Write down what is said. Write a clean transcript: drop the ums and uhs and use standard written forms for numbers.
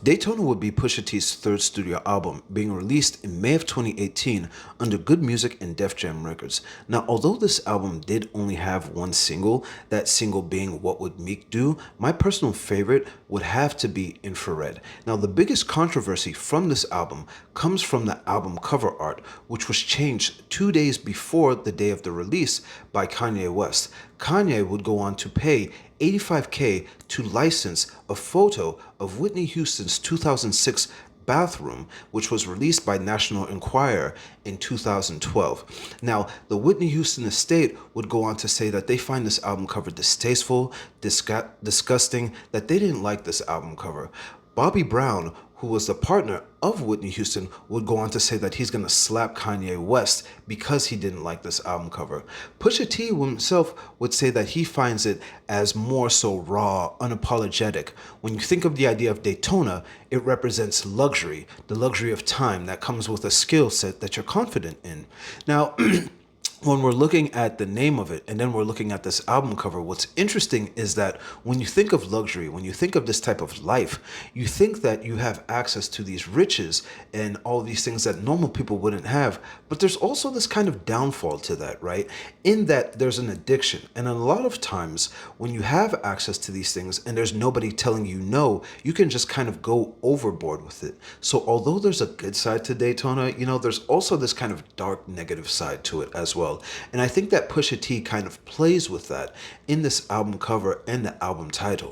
Daytona would be Pusha T's third studio album, being released in May of 2018 under Good Music and Def Jam Records. Now, although this album did only have one single, that single being What Would Meek Do, my personal favorite would have to be Infrared. Now, the biggest controversy from this album comes from the album cover art, which was changed 2 days before the day of the release by Kanye West. Kanye would go on to pay $85K to license a photo of Whitney Houston's 2006 bathroom, which was released by National Enquirer in 2012. Now, the Whitney Houston estate would go on to say that they find this album cover distasteful, disgusting, that they didn't like this album cover. Bobby Brown, who was the partner of Whitney Houston, would go on to say that he's going to slap Kanye West because he didn't like this album cover. Pusha T himself would say that he finds it as more so raw, unapologetic. When you think of the idea of Daytona, it represents luxury, the luxury of time that comes with a skill set that you're confident in. Now, when we're looking at the name of it and then we're looking at this album cover, what's interesting is that when you think of luxury, when you think of this type of life, you think that you have access to these riches and all these things that normal people wouldn't have. But there's also this kind of downfall to that, right? In that there's an addiction. And a lot of times when you have access to these things and there's nobody telling you no, you can just kind of go overboard with it. So although there's a good side to Daytona, there's also this kind of dark negative side to it as well. And I think that Pusha T kind of plays with that in this album cover and the album title.